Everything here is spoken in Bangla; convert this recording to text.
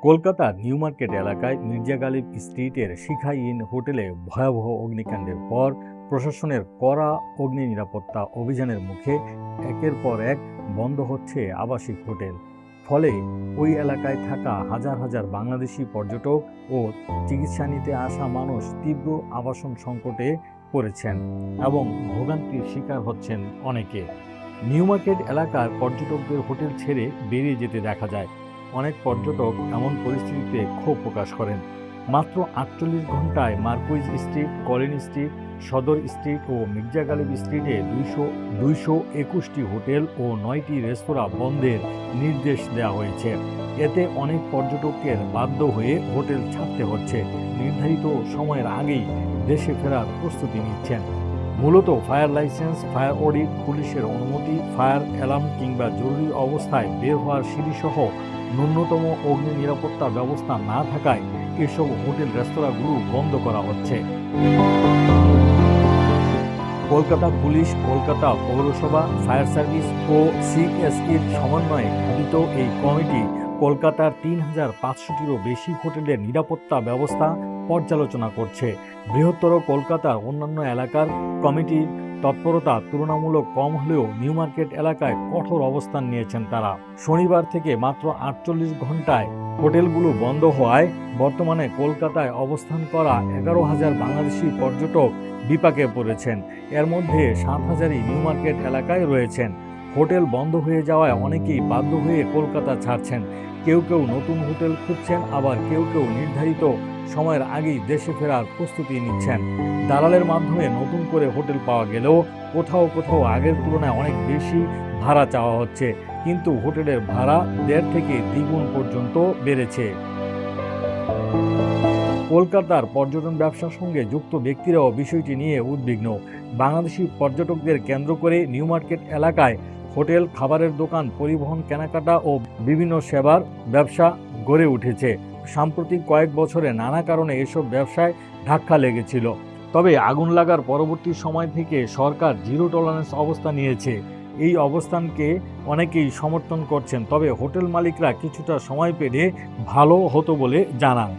কলকাতার নিউ মার্কেট এলাকায় মির্জা গালিব স্ট্রিটের শিখা ইন হোটেলে ভয়াবহ অগ্নিকাণ্ডের পর প্রশাসনের কড়া অগ্নি নিরাপত্তা অভিযানের মুখে একের পর এক বন্ধ হচ্ছে আবাসিক হোটেল। ফলে ওই এলাকায় থাকা হাজার হাজার বাংলাদেশি পর্যটক ও চিকিৎসা নিতে আসা মানুষ তীব্র আবাসন সংকটে পড়েছেন এবং ভোগান্তির শিকার হচ্ছেন অনেকে। নিউ মার্কেট এলাকার পর্যটকদের হোটেল ছেড়ে বেরিয়ে যেতে দেখা যায়। অনেক পর্যটক এমন পরিস্থিতিতে ক্ষোভ প্রকাশ করেন। মাত্র ৪৮ ঘন্টায় মার্কুইজ স্ট্রিট, কলিন স্ট্রিট, সদর স্ট্রিট ও মির্জা গালিব স্ট্রিটে ২২১টি হোটেল ও ৯টি রেস্তোরাঁ বন্ধের নির্দেশ দেওয়া হয়েছে। এতে অনেক পর্যটকের বাধ্য হয়ে হোটেল ছাড়তে হচ্ছে, নির্ধারিত সময়ের আগেই দেশে ফেরার প্রস্তুতি নিচ্ছেন। মূলত ফায়ার লাইসেন্স, ফায়ার অডিট, পুলিশের অনুমতি, ফায়ার অ্যালার্ম কিংবা জরুরি অবস্থায় বের হওয়ার সিঁড়িসহ ন্যূনতম অগ্নি নিরাপত্তা ব্যবস্থা না থাকায় এসব হোটেল রেস্তোরাঁগুলো বন্ধ করা হচ্ছে। কলকাতা পুলিশ, কলকাতা পৌরসভা, ফায়ার সার্ভিস ও সিএসইর সমন্বয়ে গঠিত এই কমিটি কলকাতার ৩,৫০০টিরও বেশি হোটেলের নিরাপত্তা ব্যবস্থা পর্যালোচনা করছে। বৃহত্তর কলকাতার অন্যান্য এলাকার কমিটির তৎপরতা তুলনামূলক কম হলেও নিউ মার্কেট এলাকায় কঠোর অবস্থান নিয়েছেন তারা। শনিবার থেকে মাত্র ৪৮ ঘন্টায় হোটেলগুলো বন্ধ হওয়ায় বর্তমানে কলকাতায় অবস্থান করা ১১,০০০ বাংলাদেশি পর্যটক বিপাকে পড়েছেন। এর মধ্যে ৭,০০০ই নিউ মার্কেট এলাকায় রয়েছেন। হোটেল বন্ধ হয়ে যাওয়ায় অনেকেই বাধ্য হয়ে কলকাতা ছাড়ছেন। কেউ কেউ নতুন হোটেল খুঁজছেন, আবার কেউ কেউ নির্ধারিত সময়ের আগেই দেশে ফেরার প্রস্তুতি নিচ্ছেন। দালালের মাধ্যমে নতুন করে হোটেল পাওয়া গেলেও কোথাও কোথাও আগের তুলনায় অনেক বেশি ভাড়া চাওয়া হচ্ছে, কিন্তু হোটেলের ভাড়া ১.৫ থেকে দ্বিগুণ পর্যন্ত বেড়েছে। কলকাতার পর্যটন ব্যবসার সঙ্গে যুক্ত ব্যক্তিরাও বিষয়টি নিয়ে উদ্বিগ্ন। বাংলাদেশি পর্যটকদের কেন্দ্র করে নিউ মার্কেট এলাকায় হোটেল, খাবারের দোকান, পরিবহন, কেনাকাটা ও বিভিন্ন সেবার ব্যবসা গড়ে উঠেছে। সাম্প্রতিক কয়েক বছরে নানা কারণে এসব ব্যবসায় ধাক্কা লেগেছিল। তবে আগুন লাগার পরবর্তী সময় থেকে সরকার জিরো টলারেন্স অবস্থান নিয়েছে। এই অবস্থানকে অনেকেই সমর্থন করছেন, তবে হোটেল মালিকরা কিছুটা সময় পেলে ভালো হতো বলে জানান।